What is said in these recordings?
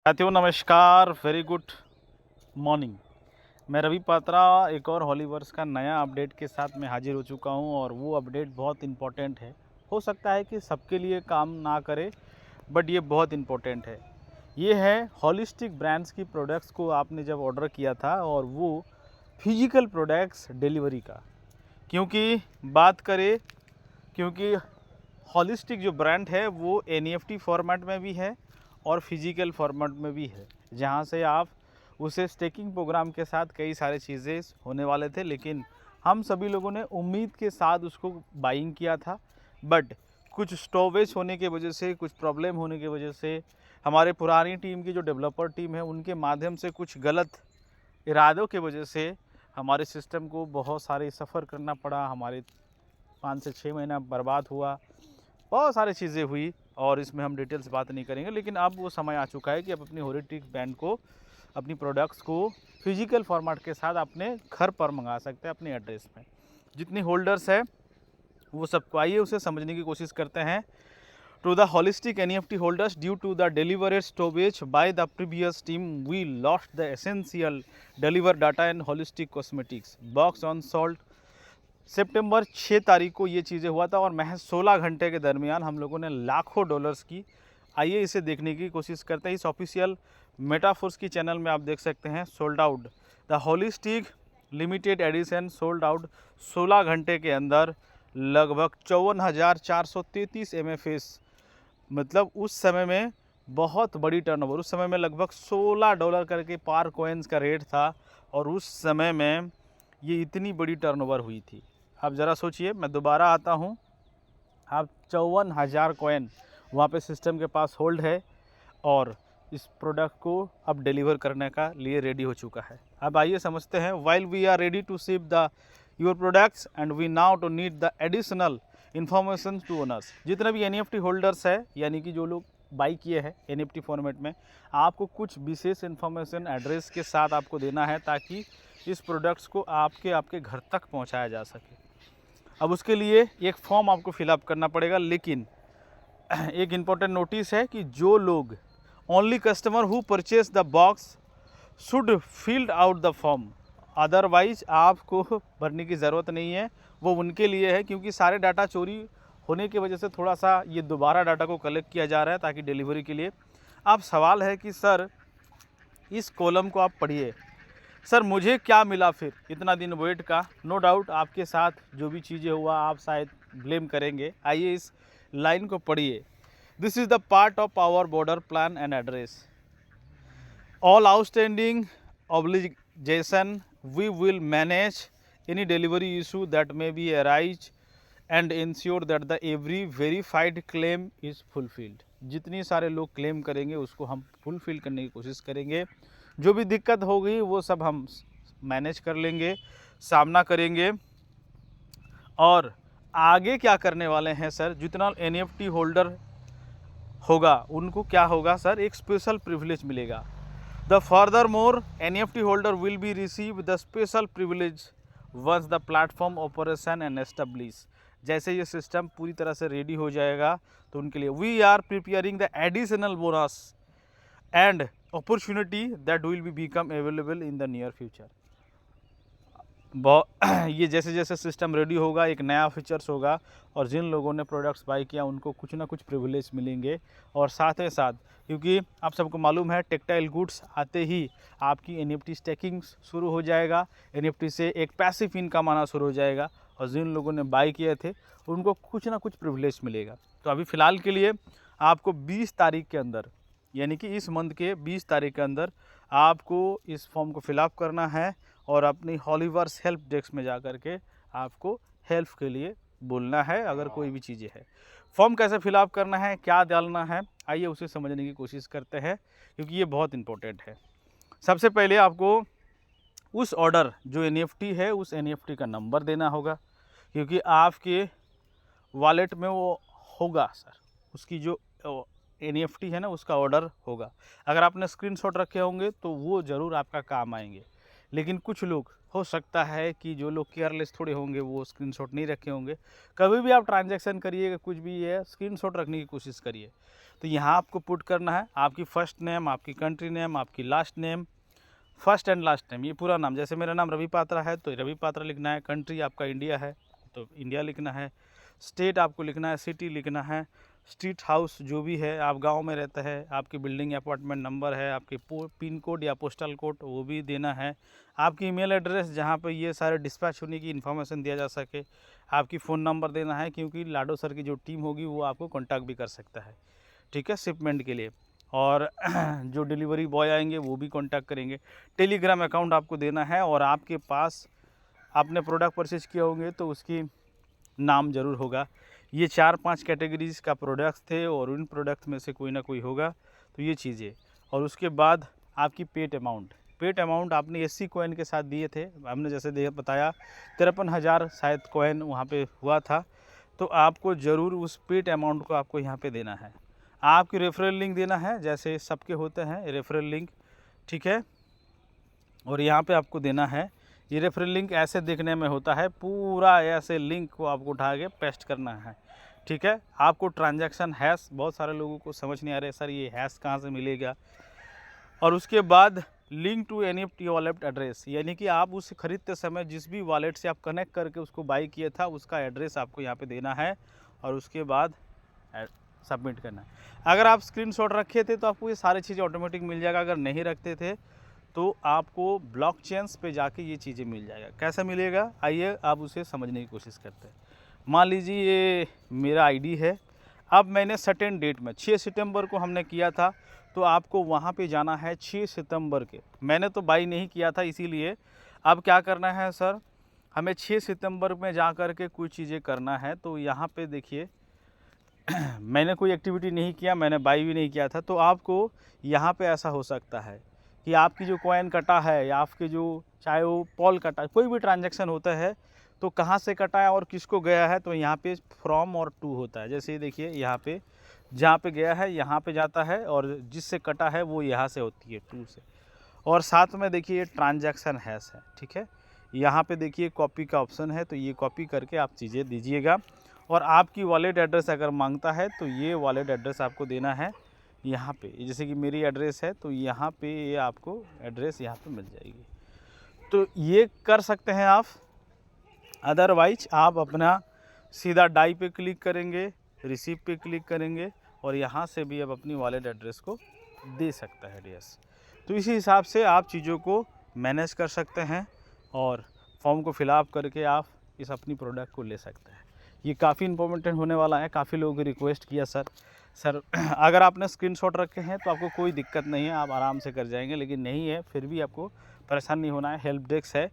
साथियों नमस्कार, very good morning. मैं रवि पात्रा एक और हॉलीवर्स का नया अपडेट के साथ मैं हाजिर हो चुका हूं और वो अपडेट बहुत इम्पोर्टेंट है। हो सकता है कि सबके लिए काम ना करे, बट ये बहुत इम्पोर्टेंट है। ये है हॉलिस्टिक ब्रांड्स की प्रोडक्ट्स को आपने जब ऑर्डर किया था और वो फिजिकल प्रोडक्ट्स डिलीवरी का। क्योंकि बात करें, क्योंकि हॉलिस्टिक जो ब्रांड है वो एनईएफटी फॉर्मेट में भी है और फिजिकल फॉर्मेट में भी है, जहाँ से आप उसे स्टेकिंग प्रोग्राम के साथ कई सारे चीज़ें होने वाले थे, लेकिन हम सभी लोगों ने उम्मीद के साथ उसको बाइंग किया था। बट कुछ स्टॉपेज होने की वजह से, कुछ प्रॉब्लम होने की वजह से, हमारे पुरानी टीम की जो डेवलपर टीम है उनके माध्यम से कुछ गलत इरादों की वजह से हमारे सिस्टम को बहुत सारे सफ़र करना पड़ा। हमारे 5 से 6 महीना बर्बाद हुआ, बहुत सारी चीज़ें हुई और इसमें हम डिटेल्स बात नहीं करेंगे। लेकिन अब वो समय आ चुका है कि अब अपनी हॉलिस्टिक ब्रांड को, अपनी प्रोडक्ट्स को फिजिकल फॉर्मेट के साथ अपने घर पर मंगा सकते हैं, अपने एड्रेस में। जितनी होल्डर्स है वो सबको, आइए उसे समझने की कोशिश करते हैं। To the holistic NEFT holders, due to the delivered storage by the previous team, we lost the essential deliver data in holistic cosmetics box on salt. सितंबर 6 तारीख को ये चीज़ें हुआ था और महज 16 घंटे के दरमियान हम लोगों ने लाखों डॉलर्स की। आइए इसे देखने की कोशिश करते हैं। इस ऑफिशियल मेटाफोर्स की चैनल में आप देख सकते हैं, sold out the holistic limited edition sold out 16 घंटे के अंदर लगभग 54,433 MFS। मतलब उस समय में बहुत बड़ी टर्नओवर, उस समय में लगभग $16 करके पार कॉइन्स का रेट था और उस समय में ये इतनी बड़ी टर्नओवर हुई थी। आप ज़रा सोचिए, मैं दोबारा आता हूँ। आप 54,000 कॉइन वहाँ पे सिस्टम के पास होल्ड है और इस प्रोडक्ट को अब डिलीवर करने का लिए रेडी हो चुका है। अब आइए समझते हैं। While we are ready to ship the your products and we now to need the additional information to owners. जितने भी एनईएफटी होल्डर्स है, यानी कि जो लोग बाई किए हैं एनईएफटी फॉर्मेट में, आपको कुछ विशेष इन्फॉर्मेशन एड्रेस के साथ आपको देना है ताकि इस प्रोडक्ट्स को आपके घर तक पहुंचाया जा सके। अब उसके लिए एक फॉर्म आपको फिलअप करना पड़ेगा, लेकिन एक इम्पॉर्टेंट नोटिस है कि जो लोग, only customer who purchase the box should field out the form, otherwise आपको भरने की ज़रूरत नहीं है। वो उनके लिए है, क्योंकि सारे डाटा चोरी होने की वजह से थोड़ा सा ये दोबारा डाटा को कलेक्ट किया जा रहा है ताकि डिलीवरी के लिए। अब सवाल है कि सर इस कॉलम को आप पढ़िए, सर मुझे क्या मिला फिर इतना दिन वेट का। नो डाउट आपके साथ जो भी चीज़ें हुआ आप शायद ब्लेम करेंगे। आइए इस लाइन को पढ़िए। This is the part of our border plan and address, all outstanding obligation we will manage any delivery issue that may be arise and ensure that the every verified claim is fulfilled. जितनी सारे लोग claim करेंगे उसको हम fulfil करने की कोशिश करेंगे। जो भी दिक्कत होगी वो सब हम मैनेज कर लेंगे, सामना करेंगे। और आगे क्या करने वाले हैं सर, जितना एनईएफटी होल्डर होगा उनको क्या होगा सर, एक स्पेशल प्रिविलेज मिलेगा। The further more NEFT holder will be receive the special privilege once the platform operation and establish. जैसे ये सिस्टम पूरी तरह से रेडी हो जाएगा तो उनके लिए we are preparing the additional bonus and opportunity that will be become available in the near future. ये जैसे जैसे सिस्टम रेडी होगा एक नया फीचर्स होगा और जिन लोगों ने प्रोडक्ट्स बाई किया उनको कुछ ना कुछ प्रिविलेज मिलेंगे। और साथ ही साथ, क्योंकि आप सबको मालूम है टेक्सटाइल गुड्स आते ही आपकी एनईएफटी स्टैकिंग शुरू हो जाएगा, एनईएफटी से एक पैसिव इनकम आना शुरू हो जाएगा और जिन लोगों ने बाई किए थे उनको कुछ ना कुछ प्रिविलेज मिलेगा। तो अभी फ़िलहाल के लिए आपको 20 तारीख के अंदर, यानी कि इस मंथ के 20 तारीख के अंदर आपको इस फॉर्म को फिलअप करना है और अपनी हॉलीवर्स हेल्प डेस्क में जा कर के आपको हेल्प के लिए बोलना है अगर कोई भी चीज़ें है। फॉर्म कैसे फिलअप करना है, क्या डालना है, आइए उसे समझने की कोशिश करते हैं, क्योंकि ये बहुत इंपॉर्टेंट है। सबसे पहले आपको उस ऑर्डर जो एनईएफटी है उस एनईएफटी का नंबर देना होगा, क्योंकि आपके वॉलेट में वो होगा सर, उसकी जो एनईएफटी है ना उसका ऑर्डर होगा। अगर आपने स्क्रीनशॉट रखे होंगे तो वो ज़रूर आपका काम आएंगे। लेकिन कुछ लोग हो सकता है कि जो लोग केयरलेस थोड़े होंगे वो स्क्रीनशॉट नहीं रखे होंगे। कभी भी आप ट्रांजैक्शन करिएगा, कुछ भी है, स्क्रीनशॉट रखने की कोशिश करिए। तो यहाँ आपको पुट करना है आपकी फ़र्स्ट नेम, आपकी कंट्री नेम, आपकी last name, first and last name, ये पूरा नाम। जैसे मेरा नाम रवि पात्रा है तो रवि पात्रा लिखना है। कंट्री आपका इंडिया है तो इंडिया लिखना है। स्टेट आपको लिखना है, सिटी लिखना है, स्ट्रीट हाउस जो भी है, आप गांव में रहते हैं, आपकी बिल्डिंग अपार्टमेंट नंबर है, आपके पिन कोड या पोस्टल कोड वो भी देना है। आपकी ईमेल एड्रेस जहां पे ये सारे डिस्पैच होने की इन्फॉर्मेशन दिया जा सके। आपकी फ़ोन नंबर देना है क्योंकि लाडो सर की जो टीम होगी वो आपको कॉन्टैक्ट भी कर सकता है, ठीक है, शिपमेंट के लिए। और जो डिलीवरी बॉय आएंगे वो भी कांटेक्ट करेंगे। टेलीग्राम अकाउंट आपको देना है और आपके पास आपने प्रोडक्ट परचेज किए होंगे तो उसकी नाम ज़रूर होगा। ये 4-5 कैटेगरीज़ का प्रोडक्ट्स थे और उन प्रोडक्ट में से कोई ना कोई होगा, तो ये चीज़ें। और उसके बाद आपकी पेड अमाउंट आपने एससी कॉइन के साथ दिए थे। हमने जैसे बताया 53,000 शायद कॉइन वहाँ पे हुआ था, तो आपको ज़रूर उस पेड अमाउंट को आपको यहाँ पे देना है। आपकी रेफरल लिंक देना है, जैसे सबके होते हैं रेफरल लिंक, ठीक है। और यहाँ पे आपको देना है, ये रेफरल लिंक ऐसे देखने में होता है, पूरा ऐसे लिंक को आपको उठा के पेस्ट करना है, ठीक है। आपको ट्रांजैक्शन हैश, बहुत सारे लोगों को समझ नहीं आ रहा सर ये हैश कहाँ से मिलेगा। और उसके बाद link to NEFT wallet address, यानी कि आप उसे खरीदते समय जिस भी वॉलेट से आप कनेक्ट करके उसको बाई किया था उसका एड्रेस आपको यहाँ पे देना है और उसके बाद सबमिट करना है। अगर आप स्क्रीनशॉट रखे थे तो आपको ये सारी चीज़ें ऑटोमेटिक मिल जाएगा। अगर नहीं रखते थे तो आपको ब्लॉकचेन्स पे जाके ये चीज़ें मिल जाएगा। कैसा मिलेगा, आइए आप उसे समझने की कोशिश करते हैं। मान लीजिए ये मेरा आईडी है, अब मैंने सर्टेन डेट में 6 सितंबर को हमने किया था, तो आपको वहाँ पे जाना है 6 सितंबर के। मैंने तो बाई नहीं किया था इसीलिए। अब क्या करना है सर, हमें 6 सितंबर में जा कर के कुछ चीज़ें करना है। तो यहाँ पे देखिए मैंने कोई एक्टिविटी नहीं किया, मैंने बाई भी नहीं किया था, तो आपको यहाँ पे ऐसा हो सकता है कि आपकी जो कॉइन कटा है या आपके जो चाहे वो पॉल कटा, कोई भी ट्रांजैक्शन होता है तो कहाँ से कटा है और किसको गया है, तो यहाँ पे फ्रॉम और टू होता है। जैसे देखिए यहाँ पे जहाँ पे गया है यहाँ पे जाता है और जिससे कटा है वो यहाँ से होती है टू से। और साथ में देखिए ये ट्रांजैक्शन हैश है, ठीक है। यहाँ पे देखिए कॉपी का ऑप्शन है, तो ये कॉपी करके आप चीज़ें दीजिएगा। और आपकी वॉलेट एड्रेस अगर मांगता है तो ये वॉलेट एड्रेस आपको देना है यहाँ पे। जैसे कि मेरी एड्रेस है तो यहाँ पे ये आपको एड्रेस यहाँ पे मिल जाएगी, तो ये कर सकते हैं आप। अदरवाइज आप अपना सीधा डाई पे क्लिक करेंगे, रिसीव पे क्लिक करेंगे और यहाँ से भी आप अपनी वॉलेट एड्रेस को दे सकता है डीएस। तो इसी हिसाब से आप चीज़ों को मैनेज कर सकते हैं और फॉर्म को फिलअप करके आप इस अपनी प्रोडक्ट को ले सकते हैं। ये काफ़ी इम्पोर्टेंट होने वाला है। काफ़ी लोगों ने रिक्वेस्ट किया सर अगर आपने स्क्रीनशॉट रखे हैं तो आपको कोई दिक्कत नहीं है, आप आराम से कर जाएंगे, लेकिन नहीं है फिर भी आपको परेशान नहीं होना है। हेल्प डेस्क है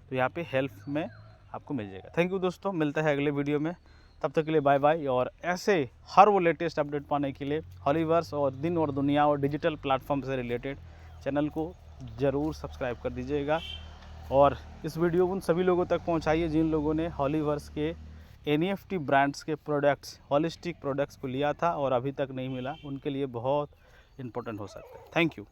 तो यहाँ पे हेल्प में आपको मिल जाएगा। थैंक यू दोस्तों, मिलता है अगले वीडियो में, तब तक के लिए बाय बाय। और ऐसे हर वो लेटेस्ट अपडेट पाने के लिए हॉलीवर्स और दिन और दुनिया और डिजिटल प्लेटफॉर्म से रिलेटेड चैनल को ज़रूर सब्सक्राइब कर दीजिएगा। और इस वीडियो को उन सभी लोगों तक पहुंचाइए जिन लोगों ने हॉलीवर्स के एनईएफटी ब्रांड्स के प्रोडक्ट्स, होलिस्टिक प्रोडक्ट्स को लिया था और अभी तक नहीं मिला, उनके लिए बहुत इंपॉर्टेंट हो सकता है। Thank you.